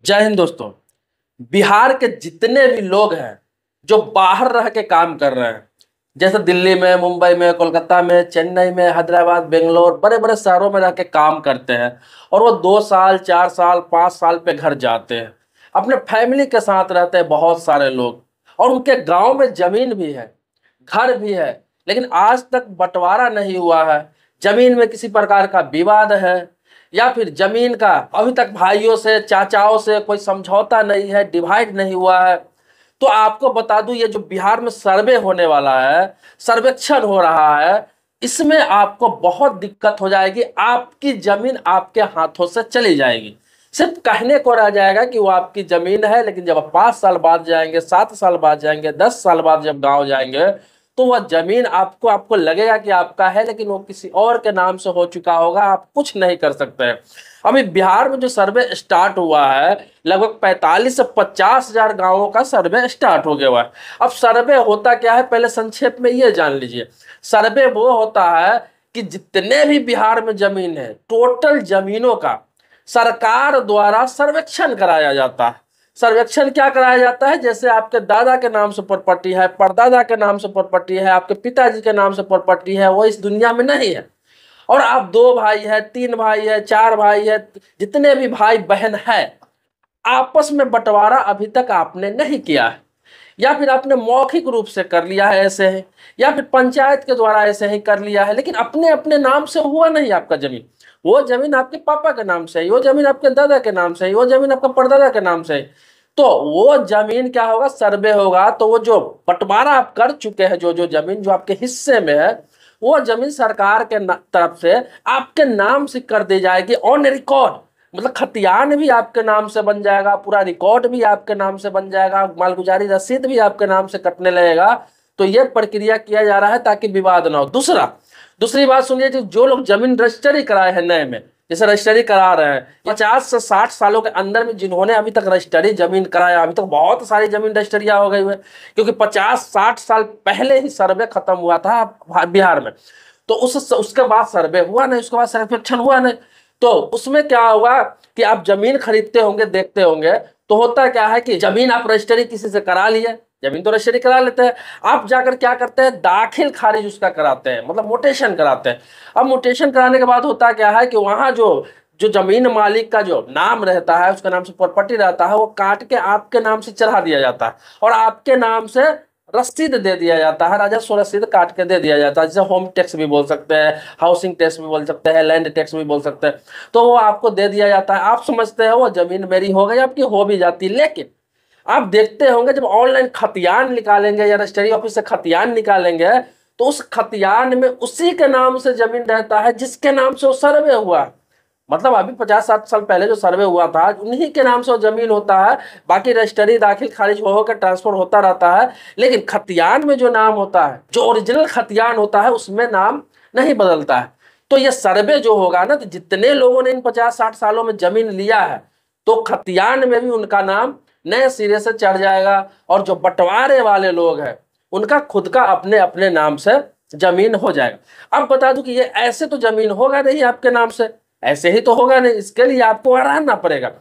जय हिंद दोस्तों। बिहार के जितने भी लोग हैं जो बाहर रह के काम कर रहे हैं, जैसे दिल्ली में, मुंबई में, कोलकाता में, चेन्नई में, हैदराबाद, बेंगलोर, बड़े बड़े शहरों में रह के काम करते हैं और वो 2 साल 4 साल 5 साल पे घर जाते हैं, अपने फैमिली के साथ रहते हैं बहुत सारे लोग, और उनके गांव में जमीन भी है, घर भी है, लेकिन आज तक बंटवारा नहीं हुआ है। जमीन में किसी प्रकार का विवाद है या फिर जमीन का अभी तक भाइयों से, चाचाओं से कोई समझौता नहीं है, डिवाइड नहीं हुआ है। तो आपको बता दूं, ये जो बिहार में सर्वे होने वाला है, सर्वेक्षण हो रहा है, इसमें आपको बहुत दिक्कत हो जाएगी। आपकी जमीन आपके हाथों से चली जाएगी। सिर्फ कहने को रह जाएगा कि वो आपकी जमीन है, लेकिन जब आप 5 साल बाद जाएंगे, 7 साल बाद जाएंगे, 10 साल बाद जब गांव जाएंगे, तो वह जमीन आपको लगेगा कि आपका है, लेकिन वो किसी और के नाम से हो चुका होगा। आप कुछ नहीं कर सकते हैं। अभी बिहार में जो सर्वे स्टार्ट हुआ है, लगभग 45 से 50 हजार गांवों का सर्वे स्टार्ट हो गया हुआ है। अब सर्वे होता क्या है, पहले संक्षेप में ये जान लीजिए। सर्वे वो होता है कि जितने भी बिहार में जमीन है, टोटल जमीनों का सरकार द्वारा सर्वेक्षण कराया जाता है। सर्वेक्षण क्या कराया जाता है? जैसे आपके दादा के नाम से प्रॉपर्टी है, परदादा के नाम से प्रॉपर्टी है, आपके पिताजी के नाम से प्रॉपर्टी है, वो इस दुनिया में नहीं है, और आप 2 भाई है, 3 भाई है, 4 भाई है, जितने भी भाई बहन है, आपस में बंटवारा अभी तक आपने नहीं किया है, या फिर आपने मौखिक रूप से कर लिया है ऐसे है, या फिर पंचायत के द्वारा ऐसे ही कर लिया है, लेकिन अपने अपने नाम से हुआ नहीं आपका जमीन। वो जमीन आपके पापा के नाम से है, वो जमीन आपके दादा के नाम से है, वो जमीन आपका परदादा के नाम से है। तो वो जमीन क्या होगा, सर्वे होगा, तो वो जो बंटवारा आप कर चुके हैं, जो जो जमीन जो आपके हिस्से में है, वो जमीन सरकार के तरफ से आपके नाम से कर दी जाएगी ऑन रिकॉर्ड। मतलब खतियान भी आपके नाम से बन जाएगा, पूरा रिकॉर्ड भी आपके नाम से बन जाएगा, मालगुजारी रसीद भी आपके नाम से कटने लगेगा। तो ये प्रक्रिया किया जा रहा है ताकि विवाद ना हो। दूसरी बात सुनिए, जो लोग जमीन रजिस्ट्री कराए हैं नए में, जैसे रजिस्ट्री करा रहे हैं 50 से 60 सालों के अंदर में, जिन्होंने अभी तक रजिस्ट्री जमीन कराया, अभी तक बहुत सारी जमीन रजिस्ट्रियां हो गई हुई, क्योंकि 50-60 साल पहले ही सर्वे खत्म हुआ था बिहार में। तो उसके बाद सर्वे हुआ नहीं, उसके बाद सर्वेक्षण हुआ नहीं। तो उसमें क्या हुआ कि आप जमीन खरीदते होंगे, देखते होंगे, तो होता क्या है कि जमीन आप रजिस्ट्री किसी से करा लिए, जमीन तो रजिस्ट्री करा लेते हैं, आप जाकर क्या करते हैं, दाखिल खारिज उसका कराते हैं, मतलब मोटेशन कराते हैं। अब मोटेशन कराने के बाद होता क्या है कि वहां जो जो जमीन मालिक का जो नाम रहता है, उसका नाम से प्रॉपर्टी रहता है, वो काट के आपके नाम से चढ़ा दिया जाता है, और आपके नाम से रसीद दे दिया जाता है, राजस्व रसीद काट के दे दिया जाता है, जैसे होम टैक्स भी बोल सकते हैं, हाउसिंग टैक्स भी बोल सकते हैं, लैंड टैक्स भी बोल सकते हैं। तो वो आपको दे दिया जाता है। आप समझते हैं वो जमीन मेरी हो गई, आपकी हो भी जाती, लेकिन आप देखते होंगे जब ऑनलाइन खतियान निकालेंगे या रजिस्ट्री ऑफिस से खतियान निकालेंगे, तो उस खतियान में उसी के नाम से जमीन रहता है जिसके नाम से वो सर्वे हुआ। मतलब अभी 50-60 साल पहले जो सर्वे हुआ था, उन्हीं के नाम से वो जमीन होता है। बाकी रजिस्ट्री दाखिल खारिज हो होकर ट्रांसफर होता रहता है, लेकिन खतियान में जो नाम होता है, जो ओरिजिनल खतियान होता है, उसमें नाम नहीं बदलता है। तो ये सर्वे जो होगा ना, तो जितने लोगों ने इन 50-60 सालों में जमीन लिया है, तो खतियान में भी उनका नाम नए सिरे से चढ़ जाएगा, और जो बंटवारे वाले लोग हैं, उनका खुद का अपने अपने नाम से जमीन हो जाएगा। अब बता दूं कि ये ऐसे तो जमीन होगा नहीं आपके नाम से, ऐसे ही तो होगा नहीं। इसके लिए आपको रहना पड़ेगा।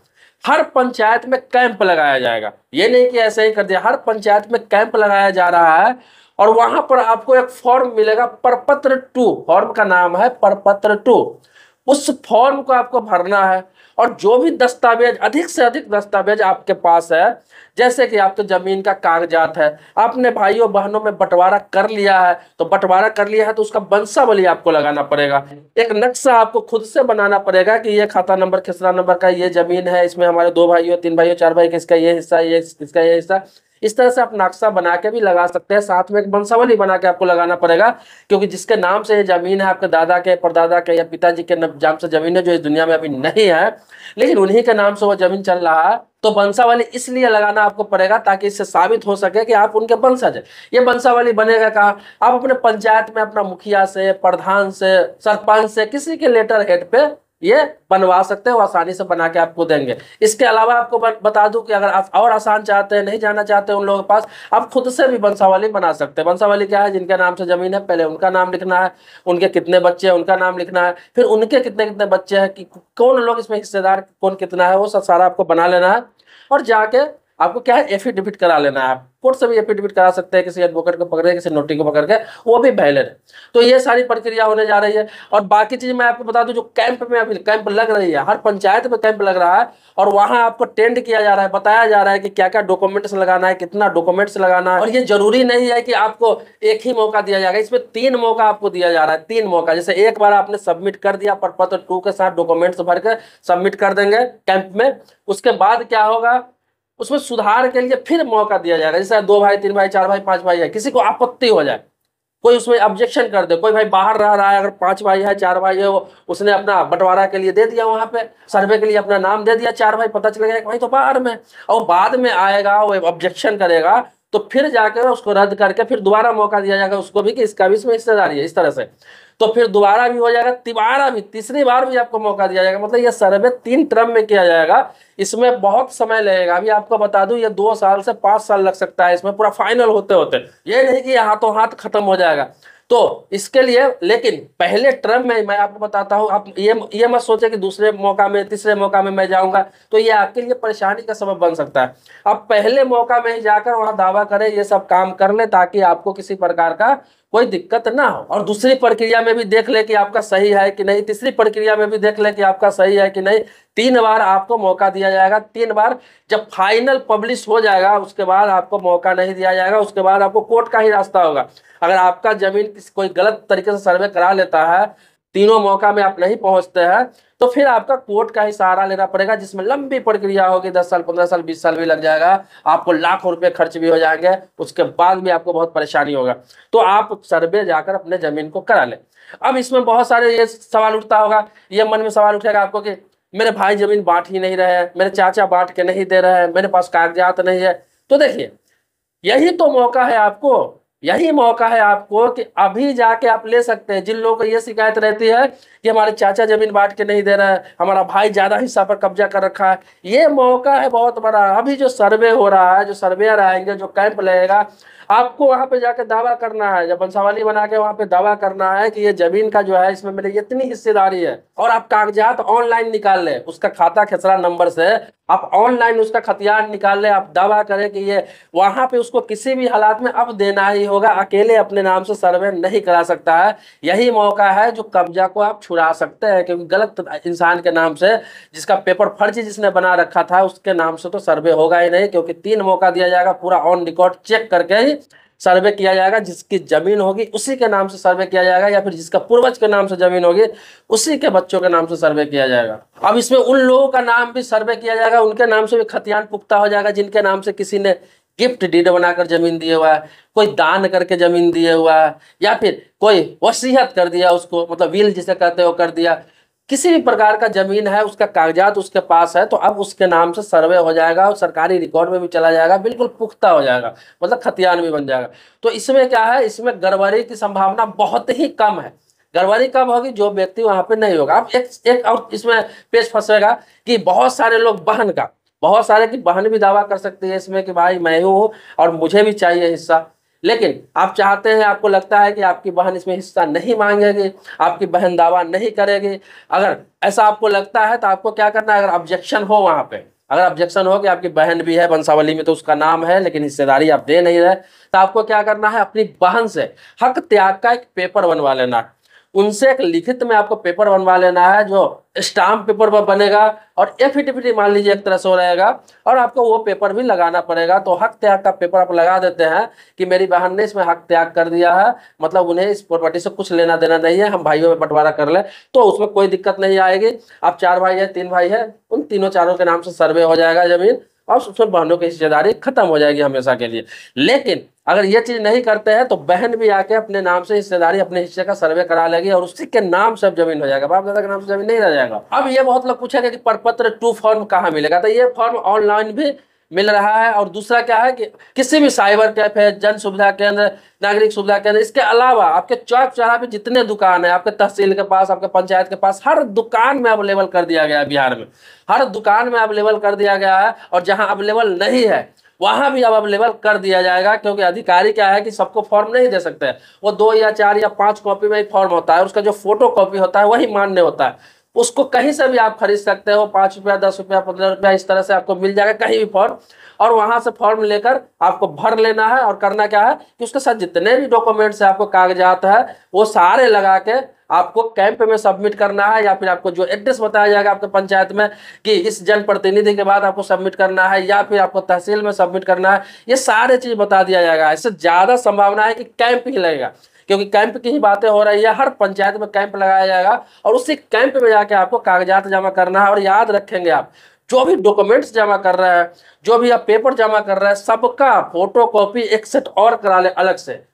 हर पंचायत में कैंप लगाया जाएगा, ये नहीं कि ऐसे ही कर दिया, हर पंचायत में कैंप लगाया जा रहा है, और वहां पर आपको एक फॉर्म मिलेगा, प्रपत्र 2, फॉर्म का नाम है प्रपत्र 2। उस फॉर्म को आपको भरना है, और जो भी दस्तावेज, अधिक से अधिक दस्तावेज आपके पास है, जैसे कि आपके जमीन का कागजात है, आपने भाइयों बहनों में बंटवारा कर लिया है, तो बंटवारा कर लिया है तो उसका वंशावली आपको लगाना पड़ेगा। एक नक्शा आपको खुद से बनाना पड़ेगा कि ये खाता नंबर, खसरा नंबर का ये जमीन है, इसमें हमारे 2 भाइयों, 3 भाइयों, 4 भाई, किसका ये हिस्सा, ये इसका ये हिस्सा। इस तरह से आप नक्शा बना के भी लगा सकते हैं, साथ में एक वंशावली बना के आपको लगाना पड़ेगा, क्योंकि जिसके नाम से ये जमीन है, आपके दादा के, परदादा के या पिताजी के नाम से जमीन है, जो इस दुनिया में अभी नहीं है, लेकिन उन्हीं के नाम से वो जमीन चल रहा है, तो वंशावली इसलिए लगाना आपको पड़ेगा ताकि इससे साबित हो सके कि आप उनके वंशज है। ये वंशावली बनेगा कहाँ? आप अपने पंचायत में अपना मुखिया से, प्रधान से, सरपंच से, किसी के लेटर हेड पे ये बनवा सकते हैं, वो आसानी से बना के आपको देंगे। इसके अलावा आपको बता दूं कि अगर आप और आसान चाहते हैं, नहीं जाना चाहते उन लोगों के पास, आप खुद से भी वंशावली बना सकते हैं। वंशावली क्या है? जिनके नाम से जमीन है, पहले उनका नाम लिखना है, उनके कितने बच्चे हैं उनका नाम लिखना है, फिर उनके कितने कितने बच्चे हैं, कि कौन लोग इसमें हिस्सेदार, कौन कितना है, वो सब सारा आपको बना लेना है। और जाके आपको क्या है एफिडेविट करा लेना है। आप कोर्ट से भी एफिडेविट करा सकते हैं, किसी एडवोकेट को पकड़ के, किसी नोटरी को पकड़ के, वो भी वैलिड है। तो ये सारी प्रक्रिया होने जा रही है। और बाकी चीज मैं आपको बता दूं, जो कैंप में अभी कैंप लग रही है, हर पंचायत में कैंप लग रहा है, और वहां आपको टेंड किया जा रहा है, बताया जा रहा है कि क्या क्या डॉक्यूमेंट्स लगाना है, कितना डॉक्यूमेंट्स लगाना है। और ये जरूरी नहीं है कि आपको एक ही मौका दिया जाएगा, इसमें 3 मौका आपको दिया जा रहा है, 3 मौका। जैसे एक बार आपने सबमिट कर दिया प्रपत्र 2 के साथ डॉक्यूमेंट्स भर के सबमिट कर देंगे कैंप में, उसके बाद क्या होगा, उसमें सुधार के लिए फिर मौका दिया जाएगा। जैसे 2 भाई, 3 भाई, 4 भाई, 5 भाई है, किसी को आपत्ति हो जाए, कोई उसमें ऑब्जेक्शन कर दे, कोई भाई बाहर रह रहा है, अगर 5 भाई है, 4 भाई है, वो उसने अपना बंटवारा के लिए दे दिया, वहां पे सर्वे के लिए अपना नाम दे दिया, 4 भाई, पता चलेगा कि भाई तो बाहर में, और बाद में आएगा वो ऑब्जेक्शन करेगा, तो फिर जाकर उसको रद्द करके फिर दोबारा मौका दिया जाएगा उसको भी कि इसका भी इसमें हिस्सेदारी है, इस तरह से। तो फिर दोबारा भी हो जाएगा, तिबारा भी, तीसरी बार भी आपको मौका दिया जाएगा। मतलब ये सर्वे 3 टर्म में किया जाएगा। इसमें बहुत समय लगेगा, अभी आपको बता दूं ये 2 साल से 5 साल लग सकता है इसमें पूरा फाइनल होते होते। ये नहीं कि हाथों हाथ खत्म हो जाएगा। तो इसके लिए, लेकिन पहले टर्म में मैं आपको बताता हूं, आप ये मत सोचे कि दूसरे मौका में, तीसरे मौका में मैं जाऊंगा, तो ये आपके लिए परेशानी का सबब बन सकता है। आप पहले मौका में ही जाकर वहां दावा करें, ये सब काम कर ले, ताकि आपको किसी प्रकार का कोई दिक्कत ना हो। और दूसरी प्रक्रिया में भी देख ले कि आपका सही है कि नहीं, तीसरी प्रक्रिया में भी देख ले कि आपका सही है कि नहीं। 3 बार आपको मौका दिया जाएगा। 3 बार जब फाइनल पब्लिश हो जाएगा उसके बाद आपको मौका नहीं दिया जाएगा, उसके बाद आपको कोर्ट का ही रास्ता होगा। अगर आपका जमीन कोई गलत तरीके से सर्वे करा लेता है, तीनों मौका में आप नहीं पहुंचते हैं, तो फिर आपका कोर्ट का ही सहारा लेना पड़ेगा, जिसमें लंबी प्रक्रिया होगी, 10 साल, 15 साल, 20 साल भी लग जाएगा, आपको लाखों रुपए खर्च भी हो जाएंगे, उसके बाद भी आपको बहुत परेशानी होगा। तो आप सर्वे जाकर अपने जमीन को करा लें। अब इसमें बहुत सारे ये सवाल उठता होगा, ये मन में सवाल उठेगा आपको कि मेरे भाई जमीन बांट ही नहीं रहे हैं, मेरे चाचा बांट के नहीं दे रहे हैं, मेरे पास कागजात नहीं है। तो देखिए, यही तो मौका है आपको, यही मौका है आपको कि अभी जाके आप ले सकते हैं। जिन लोगों को ये शिकायत रहती है कि हमारे चाचा जमीन बांट के नहीं दे रहा है, हमारा भाई ज्यादा हिस्सा पर कब्जा कर रखा है, ये मौका है बहुत बड़ा। अभी जो सर्वे हो रहा है, जो सर्वेयर आएंगे, जो कैंप लगेगा, आपको वहां पे जाके दावा करना है, जब वंशावली बना के वहां पे दावा करना है कि ये जमीन का जो है, इसमें मेरी इतनी हिस्सेदारी है। और आप कागजात ऑनलाइन निकाल ले, उसका खाता खेसरा नंबर से आप ऑनलाइन उसका खतियान निकाल ले, आप दावा करें कि ये वहां पे उसको किसी भी हालात में अब देना ही होगा, अकेले अपने नाम से सर्वे नहीं करा सकता है। यही मौका है जो कब्जा को आप छुड़ा सकते हैं, क्योंकि गलत इंसान के नाम से, जिसका पेपर फर्जी जिसने बना रखा था, उसके नाम से तो सर्वे होगा ही नहीं, क्योंकि 3 मौका दिया जाएगा, पूरा ऑन रिकॉर्ड चेक करके ही सर्वे किया जाएगा। जिसकी जमीन होगी उसी के नाम से सर्वे किया जाएगा, या फिर जिसका पूर्वज के नाम से जमीन होगी उसी के बच्चों के नाम से सर्वे किया जाएगा। अब इसमें उन लोगों का नाम भी सर्वे किया जाएगा, उनके नाम से भी खतियान पुख्ता हो जाएगा, जिनके नाम से किसी ने गिफ्ट डीड बनाकर जमीन दिए हुआ है, कोई दान करके जमीन दिए हुआ है, या फिर कोई वसीयत कर दिया उसको, मतलब विल जिसे कहते हो कर दिया। किसी भी प्रकार का जमीन है, उसका कागजात उसके पास है, तो अब उसके नाम से सर्वे हो जाएगा और सरकारी रिकॉर्ड में भी चला जाएगा, बिल्कुल पुख्ता हो जाएगा, मतलब खतियान भी बन जाएगा। तो इसमें क्या है, इसमें गड़बड़ी की संभावना बहुत ही कम है। गड़बड़ी कब होगी, जो व्यक्ति वहां पे नहीं होगा। अब एक और इसमें पेच फंसेगा कि बहुत सारे लोग बहन का, बहुत सारे की बहन भी दावा कर सकती है इसमें कि भाई मैं हूँ और मुझे भी चाहिए हिस्सा। लेकिन आप चाहते हैं, आपको लगता है कि आपकी बहन इसमें हिस्सा नहीं मांगेगी, आपकी बहन दावा नहीं करेगी। अगर ऐसा आपको लगता है तो आपको क्या करना है, अगर ऑब्जेक्शन हो वहां पे, अगर ऑब्जेक्शन हो कि आपकी बहन भी है वंशावली में, तो उसका नाम है लेकिन हिस्सेदारी आप दे नहीं रहे, तो आपको क्या करना है, अपनी बहन से हक त्याग का एक पेपर बनवा लेना है। उनसे एक लिखित में आपको पेपर बनवा लेना है, जो स्टाम्प पेपर पर बनेगा, और एफिडेविट मान लीजिए एक तरह से हो रहेगा, और आपको वो पेपर भी लगाना पड़ेगा। तो हक त्याग का पेपर आप लगा देते हैं कि मेरी बहन ने इसमें हक त्याग कर दिया है, मतलब उन्हें इस प्रॉपर्टी से कुछ लेना देना नहीं है, हम भाइयों में बंटवारा कर ले, तो उसमें कोई दिक्कत नहीं आएगी। आप 4 भाई है, 3 भाई है, उन तीनों चारों के नाम से सर्वे हो जाएगा जमीन, और उसमें बहनों की हिस्सेदारी खत्म हो जाएगी हमेशा के लिए। लेकिन अगर ये चीज नहीं करते हैं तो बहन भी आके अपने नाम से हिस्सेदारी, अपने हिस्से का सर्वे करा लेगी, और उसी के नाम से अब जमीन हो जाएगा, बाप दादा के नाम से जमीन नहीं रह जाएगा। अब ये बहुत लोग पूछेगा कि प्रपत्र 2 फॉर्म कहाँ मिलेगा, तो ये फॉर्म ऑनलाइन भी मिल रहा है। और दूसरा क्या है कि किसी भी साइबर कैफे, जन सुविधा केंद्र, नागरिक सुविधा केंद्र, इसके अलावा आपके चौक चौराहे पे जितने दुकान है, आपके तहसील के पास, आपके पंचायत के पास, हर दुकान में अवेलेबल कर दिया गया है। बिहार में हर दुकान में अवेलेबल कर दिया गया है, और जहां अवेलेबल नहीं है वहां भी अब अवेलेबल कर दिया जाएगा। क्योंकि अधिकारी क्या है कि सबको फॉर्म नहीं दे सकते, वो 2 या 4 या 5 कॉपी में ही फॉर्म होता है, उसका जो फोटो कॉपी होता है वही मान्य होता है। उसको कहीं से भी आप खरीद सकते हो, 5 रुपया, 10 रुपया, 15 रुपया, इस तरह से आपको मिल जाएगा कहीं भी फॉर्म। और वहां से फॉर्म लेकर आपको भर लेना है, और करना क्या है कि उसके साथ जितने भी डॉक्यूमेंट्स है, आपको कागजात है, वो सारे लगा के आपको कैंप में सबमिट करना है, या फिर आपको जो एड्रेस बताया जाएगा आपके पंचायत में कि इस जनप्रतिनिधि के बाद आपको सबमिट करना है, या फिर आपको तहसील में सबमिट करना है, ये सारे चीज बता दिया जाएगा। इससे ज्यादा संभावना है कि कैंप ही लगेगा, क्योंकि कैंप की ही बातें हो रही है। हर पंचायत में कैंप लगाया जाएगा, और उसी कैंप में जाके आपको कागजात जमा करना है। और याद रखेंगे, आप जो भी डॉक्यूमेंट्स जमा कर रहे हैं, जो भी आप पेपर जमा कर रहे हैं, सबका फोटो कॉपी एक सेट और करा ले अलग से।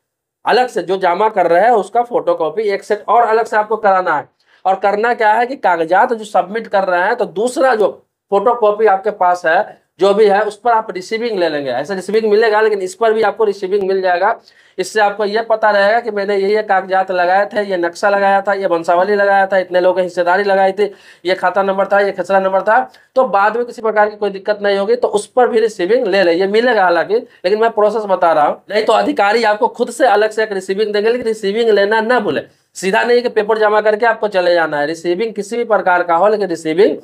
अलग से जो जमा कर रहे हैं उसका फोटो कॉपी एक सेट और अलग से आपको कराना है। और करना क्या है कि कागजात जो सबमिट कर रहे हैं, तो दूसरा जो फोटो कॉपी आपके पास है जो भी है, उस पर आप रिसीविंग ले लेंगे। ऐसा रिसीविंग मिलेगा, लेकिन इस पर भी आपको रिसीविंग मिल जाएगा। इससे आपको यह पता रहेगा कि मैंने ये कागजात लगाए थे, ये नक्शा लगाया था, ये वंशावली लगाया था, इतने लोगों की हिस्सेदारी लगाई थी, ये खाता नंबर था, ये खसरा नंबर था। तो बाद में किसी प्रकार की कोई दिक्कत नहीं होगी, तो उस पर भी रिसीविंग ले ले। ये मिलेगा हालांकि, लेकिन मैं प्रोसेस बता रहा हूँ। नहीं तो अधिकारी आपको खुद से अलग से एक रिसीविंग देंगे, लेकिन रिसीविंग लेना ना भूले। सीधा नहीं कि पेपर जमा करके आपको चले जाना है, रिसीविंग किसी भी प्रकार का हो, लेकिन रिसीविंग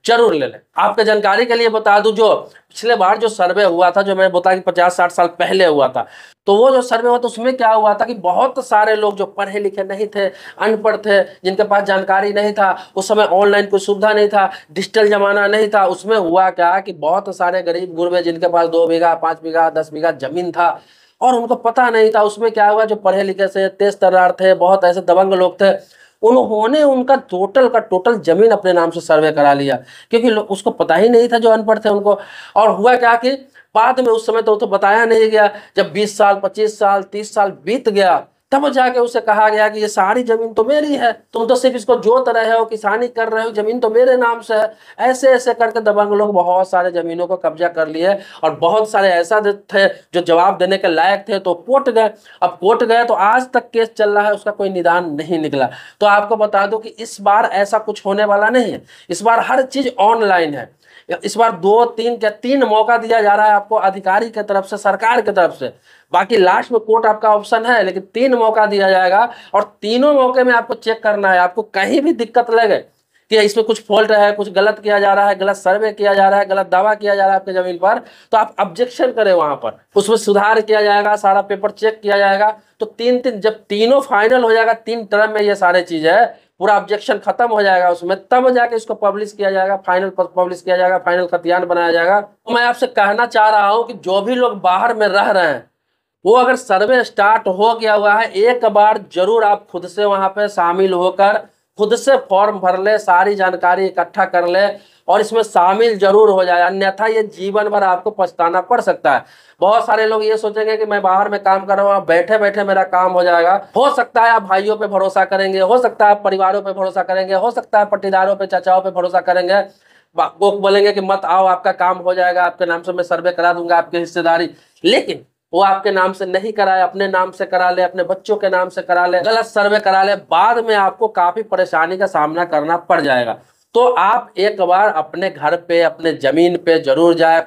जरूर ले लें। आपके जानकारी के लिए बता दूं, जो पिछले बार जो सर्वे हुआ था, जो मैंने बताया कि 50-60 साल पहले हुआ था, तो वो जो सर्वे हुआ था उसमें क्या हुआ था कि बहुत सारे लोग जो पढ़े लिखे नहीं थे, अनपढ़ थे, जिनके पास जानकारी नहीं था, उस समय ऑनलाइन कोई सुविधा नहीं था, डिजिटल जमाना नहीं था, उसमें हुआ क्या कि बहुत सारे गरीब गुरबे जिनके पास 2 बीघा, 5 बीघा, 10 बीघा जमीन था, और उनको पता नहीं था, उसमें क्या हुआ, जो पढ़े लिखे से तेज तर्रार थे, बहुत ऐसे दबंग लोग थे, उन्होंने उनका टोटल का टोटल जमीन अपने नाम से सर्वे करा लिया, क्योंकि उसको पता ही नहीं था, जो अनपढ़ थे उनको। और हुआ क्या कि बाद में, उस समय तो बताया नहीं गया, जब 20 साल, 25 साल, 30 साल बीत गया, तब जाके उसे कहा गया कि ये सारी जमीन तो मेरी है, तुम तो सिर्फ इसको जोत रहे हो, किसानी कर रहे हो, जमीन तो मेरे नाम से है। ऐसे ऐसे करके दबंग लोग बहुत सारे जमीनों को कब्जा कर लिए, और बहुत सारे ऐसा थे जो जवाब देने के लायक थे, तो कोर्ट गए। अब कोर्ट गए तो आज तक केस चल रहा है, उसका कोई निदान नहीं निकला। तो आपको बता दो कि इस बार ऐसा कुछ होने वाला नहीं है। इस बार हर चीज ऑनलाइन है। इस बार 2-3 मौका दिया जा रहा है आपको, अधिकारी की तरफ से, सरकार की तरफ से। बाकी लास्ट में कोर्ट आपका ऑप्शन है, लेकिन 3 मौका दिया जाएगा, और तीनों मौके में आपको चेक करना है। आपको कहीं भी दिक्कत लगे कि इसमें कुछ फॉल्ट है, कुछ गलत किया जा रहा है, गलत सर्वे किया जा रहा है, गलत दावा किया जा रहा है आपकी जमीन पर, तो आप ऑब्जेक्शन करें वहां पर, उसमें सुधार किया जाएगा, सारा पेपर चेक किया जाएगा। तो 3-3 जब तीनों फाइनल हो जाएगा, 3 टर्म में ये सारे चीज है, पूरा ऑब्जेक्शन खत्म हो जाएगा उसमें, तब जाके इसको पब्लिश किया जाएगा, फाइनल पब्लिश किया जाएगा, फाइनल खतियान बनाया जाएगा। तो मैं आपसे कहना चाह रहा हूं कि जो भी लोग बाहर में रह रहे हैं, वो अगर सर्वे स्टार्ट हो गया हुआ है, एक बार जरूर आप खुद से वहां पे शामिल होकर खुद से फॉर्म भर ले, सारी जानकारी इकट्ठा कर ले, और इसमें शामिल जरूर हो जाए, अन्यथा ये जीवन भर आपको पछताना पड़ सकता है। बहुत सारे लोग ये सोचेंगे कि मैं बाहर में काम कर रहा हूँ, बैठे बैठे मेरा काम हो जाएगा। हो सकता है आप भाइयों पे भरोसा करेंगे, हो सकता है आप परिवारों पे भरोसा करेंगे, हो सकता है पट्टीदारों पे, चाचाओं पे भरोसा करेंगे, वो बोलेंगे कि मत आओ, आपका काम हो जाएगा, आपके नाम से मैं सर्वे करा दूंगा, आपकी हिस्सेदारी। लेकिन वो आपके नाम से नहीं कराए, अपने नाम से करा ले, अपने बच्चों के नाम से करा ले, गलत सर्वे करा ले, बाद में आपको काफी परेशानी का सामना करना पड़ जाएगा। तो आप एक बार अपने घर पे, अपने जमीन पे जरूर जाए,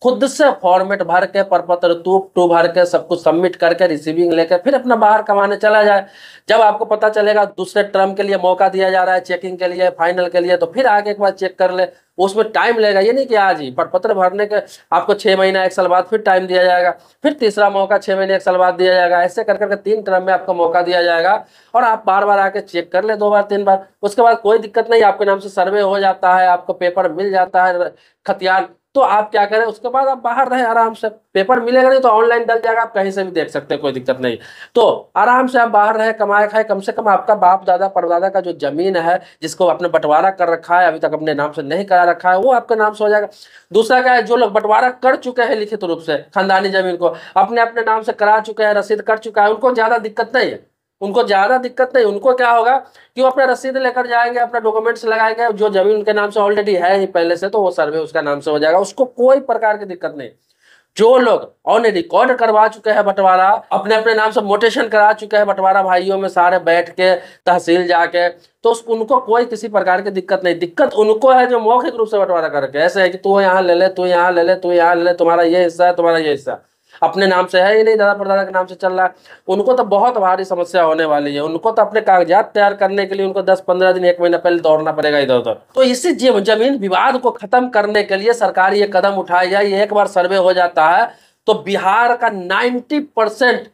खुद से फॉर्मेट भर के, प्रपत्र टू भर के, सब कुछ सबमिट करके, रिसीविंग लेकर फिर अपना बाहर कमाने चला जाए। जब आपको पता चलेगा दूसरे टर्म के लिए मौका दिया जा रहा है, चेकिंग के लिए, फाइनल के लिए, तो फिर आगे एक बार चेक कर ले। उसमें टाइम लगेगा, ये नहीं कि आज ही प्रपत्र भरने के आपको 6 महीना 1 साल बाद फिर टाइम दिया जाएगा, फिर तीसरा मौका 6 महीने 1 साल बाद दिया जाएगा। ऐसे कर करके 3 टर्म में आपको मौका दिया जाएगा, और आप बार बार आके चेक कर ले, 2 बार 3 बार, उसके बाद कोई दिक्कत नहीं, आपके नाम से सर्वे हो जाता है, आपको पेपर मिल जाता है, खतियान। तो आप क्या करें, उसके बाद आप बाहर रहें आराम से। पेपर मिलेगा नहीं तो ऑनलाइन डल जाएगा, आप कहीं से भी देख सकते हैं, कोई दिक्कत नहीं। तो आराम से आप बाहर रहे, कमाए खाए, कम से कम आपका बाप दादा परदादा का जो जमीन है, जिसको आपने बंटवारा कर रखा है, अभी तक अपने नाम से नहीं करा रखा है, वो आपके नाम से हो जाएगा। दूसरा क्या है, जो लोग बंटवारा कर चुके हैं लिखित रूप से, खानदानी जमीन को अपने अपने नाम से करा चुके हैं, रसीद कर चुका है, उनको ज्यादा दिक्कत नहीं है। उनको क्या होगा कि वो अपना रसीद लेकर जाएंगे, अपना डॉक्यूमेंट्स लगाएंगे, जो जमीन उनके नाम से ऑलरेडी है ही पहले से, तो वो सर्वे उसका नाम से हो जाएगा, उसको कोई प्रकार की दिक्कत नहीं। जो लोग ऑन रिकॉर्ड करवा चुके हैं बंटवारा, अपने अपने नाम से मोटेशन करा चुके हैं बंटवारा, भाइयों में सारे बैठ के तहसील जाके, तो उनको कोई किसी प्रकार की दिक्कत नहीं। दिक्कत उनको है जो मौखिक रूप से बंटवारा करके, ऐसे है कि तू यहाँ ले ले, तू यहाँ ले ले, तू यहाँ ले ले, तुम्हारा ये हिस्सा है, तुम्हारा ये हिस्सा। अपने नाम से है ही नहीं, दादा परदादा के नाम से चल रहा है, उनको तो बहुत भारी समस्या होने वाली है। उनको तो अपने कागजात तैयार करने के लिए उनको 10-15 दिन 1 महीना पहले दौड़ना पड़ेगा इधर उधर। तो इसी जमीन विवाद को खत्म करने के लिए सरकार ये कदम उठाई है। ये एक बार सर्वे हो जाता है तो बिहार का 90%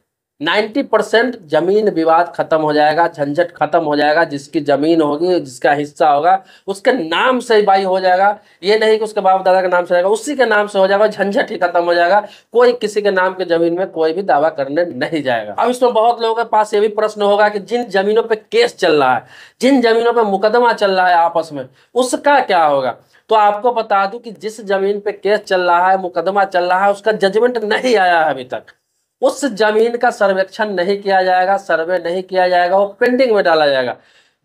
जमीन विवाद खत्म हो जाएगा, झंझट खत्म हो जाएगा। जिसकी जमीन होगी, जिसका हिस्सा होगा, उसके नाम से ही भाई हो जाएगा। ये नहीं कि उसके बाप दादा के नाम से रहेगा, उसी के नाम से हो जाएगा, झंझट ही खत्म हो जाएगा। कोई किसी के नाम की जमीन में कोई भी दावा करने नहीं जाएगा। अब इसमें बहुत लोगों के पास ये भी प्रश्न होगा कि जिन जमीनों पे केस चल रहा है, जिन जमीनों पे मुकदमा चल रहा है आपस में, उसका क्या होगा। तो आपको बता दूं कि जिस जमीन पे केस चल रहा है, मुकदमा चल रहा है, उसका जजमेंट नहीं आया है अभी तक। उस जमीन का सर्वेक्षण नहीं किया जाएगा, सर्वे नहीं किया जाएगा, वो पेंडिंग में डाला जाएगा।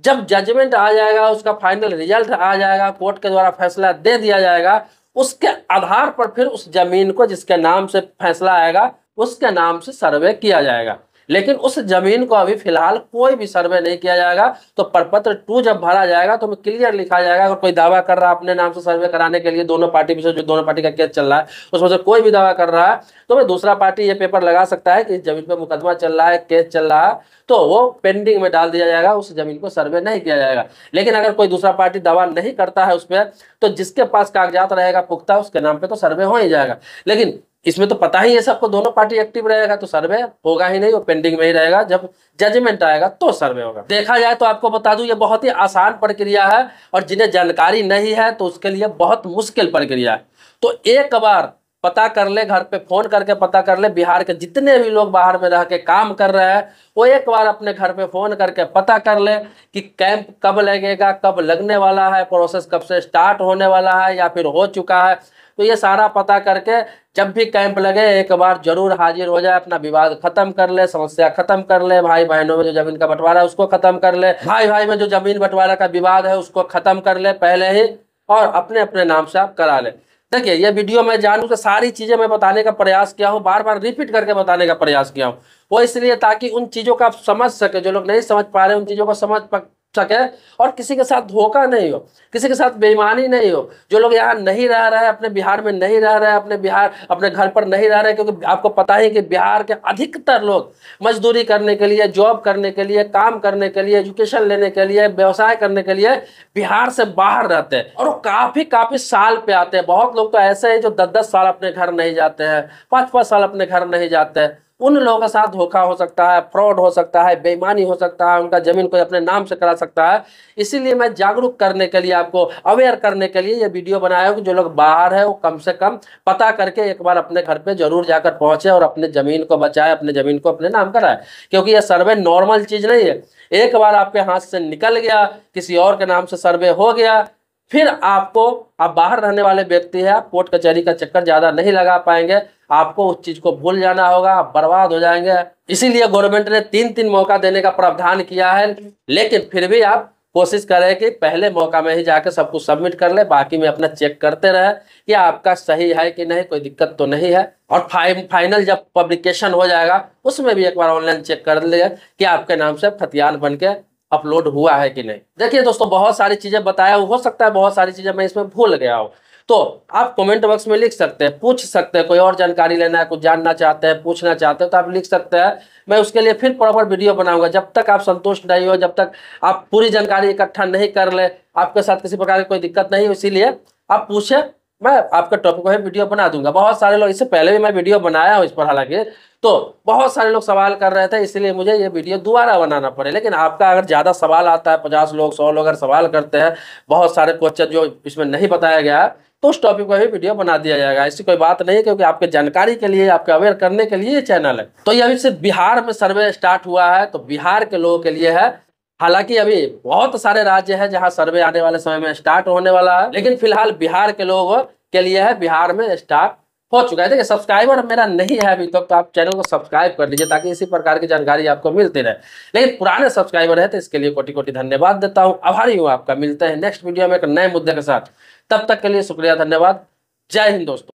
जब जजमेंट आ जाएगा, उसका फाइनल रिजल्ट आ जाएगा, कोर्ट के द्वारा फैसला दे दिया जाएगा, उसके आधार पर फिर उस जमीन को जिसके नाम से फैसला आएगा उसके नाम से सर्वे किया जाएगा। लेकिन उस जमीन को अभी फिलहाल कोई भी सर्वे नहीं किया जाएगा। तो प्रपत्र 2 जब भरा जाएगा तो क्लियर लिखा जाएगा, अगर कोई दावा कर रहा है अपने नाम से सर्वे कराने के लिए, दोनों पार्टी में से जो दोनों पार्टी का केस चल रहा है उसमें से कोई भी दावा कर रहा है, तो भाई दूसरा पार्टी ये पेपर लगा सकता है कि इस जमीन पर मुकदमा चल रहा है, केस चल रहा है, तो वो पेंडिंग में डाल दिया जाएगा, उस जमीन को सर्वे नहीं किया जाएगा। लेकिन अगर कोई दूसरा पार्टी दावा नहीं करता है उस पर, तो जिसके पास कागजात रहेगा पुख्ता, उसके नाम पे तो सर्वे हो ही जाएगा। लेकिन इसमें तो पता ही है सबको, दोनों पार्टी एक्टिव रहेगा तो सर्वे होगा ही नहीं, वो पेंडिंग में ही रहेगा। जब जजमेंट आएगा तो सर्वे होगा। देखा जाए तो आपको बता दूं, ये बहुत ही आसान प्रक्रिया है, और जिन्हें जानकारी नहीं है तो उसके लिए बहुत मुश्किल प्रक्रिया है। तो एक बार पता कर ले, घर पे फोन करके पता कर ले, बिहार के जितने भी लोग बाहर में रह के काम कर रहे हैं, वो एक बार अपने घर पे फोन करके पता कर ले कि कैंप कब लगेगा, कब लगने वाला है, प्रोसेस कब से स्टार्ट होने वाला है या फिर हो चुका है। तो ये सारा पता करके जब भी कैंप लगे एक बार जरूर हाजिर हो जाए, अपना विवाद खत्म कर ले, समस्या खत्म कर ले। भाई बहनों में जो जमीन का बंटवारा है उसको खत्म कर ले, भाई भाई में जो जमीन बंटवारा का विवाद है उसको खत्म कर ले पहले ही, और अपने अपने नाम से आप करा ले। देखिए, ये वीडियो मैं जानूं कि सारी चीजें मैं बताने का प्रयास किया हूँ, बार बार रिपीट करके बताने का प्रयास किया हूँ, वो इसलिए ताकि उन चीजों को आप समझ सके। जो लोग नहीं समझ पा रहे उन चीजों को समझ सके, और किसी के साथ धोखा नहीं हो, किसी के साथ बेईमानी नहीं हो। जो लोग यहाँ नहीं रह रहे हैं, अपने बिहार में नहीं रह रहे हैं, अपने घर पर नहीं रह रहे, क्योंकि आपको पता है कि बिहार के अधिकतर लोग मजदूरी करने के लिए, जॉब करने के लिए, काम करने के लिए, एजुकेशन लेने के लिए, व्यवसाय करने के लिए बिहार से बाहर रहते हैं, और वो काफी साल पे आते हैं। बहुत लोग तो ऐसे हैं जो 10-10 साल अपने घर नहीं जाते हैं, 5-5 साल अपने घर नहीं जाते हैं। उन लोगों के साथ धोखा हो सकता है, फ्रॉड हो सकता है, बेईमानी हो सकता है, उनका जमीन कोई अपने नाम से करा सकता है। इसीलिए मैं जागरूक करने के लिए, आपको अवेयर करने के लिए ये वीडियो बनाया हूं कि जो लोग बाहर है वो कम से कम पता करके एक बार अपने घर पे जरूर जाकर पहुंचे और अपने जमीन को बचाए, अपने जमीन को अपने नाम कराए। क्योंकि ये सर्वे नॉर्मल चीज नहीं है। एक बार आपके हाथ से निकल गया, किसी और के नाम से सर्वे हो गया, फिर आप बाहर रहने वाले व्यक्ति है, आप कोर्ट कचहरी का चक्कर ज्यादा नहीं लगा पाएंगे, आपको उस चीज को भूल जाना होगा, आप बर्बाद हो जाएंगे। इसीलिए गवर्नमेंट ने 3-3 मौका देने का प्रावधान किया है। लेकिन फिर भी आप कोशिश करें कि पहले मौका में ही जाकर सब कुछ सबमिट कर ले, बाकी में अपना चेक करते रहे कि आपका सही है कि नहीं, कोई दिक्कत तो नहीं है। और फाइनल जब पब्लिकेशन हो जाएगा उसमें भी एक बार ऑनलाइन चेक कर ले कि आपके नाम से खतियान बन के अपलोड हुआ है कि नहीं। देखिए दोस्तों, बहुत सारी चीजें बताया, हो सकता है बहुत सारी चीजें मैं इसमें भूल गया हूँ, तो आप कमेंट बॉक्स में लिख सकते हैं, पूछ सकते हैं। कोई और जानकारी लेना है, कुछ जानना चाहते हैं, पूछना चाहते हैं, तो आप लिख सकते हैं। मैं उसके लिए फिर प्रॉपर वीडियो बनाऊंगा। जब तक आप संतुष्ट नहीं हो, जब तक आप पूरी जानकारी इकट्ठा नहीं कर ले, आपके साथ किसी प्रकार की कोई दिक्कत नहीं हो, इसीलिए आप पूछे, मैं आपके टॉपिक पर वीडियो बना दूंगा। बहुत सारे लोग, इससे पहले भी मैं वीडियो बनाया हूँ इस पर, हालांकि तो बहुत सारे लोग सवाल कर रहे थे, इसलिए मुझे ये वीडियो दोबारा बनाना पड़े। लेकिन आपका अगर ज़्यादा सवाल आता है, 50 लोग 100 लोग अगर सवाल करते हैं, बहुत सारे क्वेश्चन जो इसमें नहीं बताया गया है, तो उस टॉपिक पर भी वीडियो बना दिया जाएगा। ऐसी कोई बात नहीं है, क्योंकि आपके जानकारी के लिए, आपके अवेयर करने के लिए ये चैनल है। तो ये अभी सिर्फ बिहार में सर्वे स्टार्ट हुआ है, तो बिहार के लोगों के लिए है। हालांकि अभी बहुत सारे राज्य हैं जहां सर्वे आने वाले समय में स्टार्ट होने वाला है, लेकिन फिलहाल बिहार के लोगों के लिए है, बिहार में स्टार्ट हो चुका है। देखिए, सब्सक्राइबर मेरा नहीं है अभी तक, तो आप चैनल को सब्सक्राइब कर लीजिए ताकि इसी प्रकार की जानकारी आपको मिलती रहे। लेकिन पुराने सब्सक्राइबर है तो इसके लिए कोटि कोटि धन्यवाद देता हूँ, आभारी हूँ आपका। मिलते हैं नेक्स्ट वीडियो में एक नए मुद्दे के साथ, तब तक के लिए शुक्रिया, धन्यवाद, जय हिंद दोस्तों।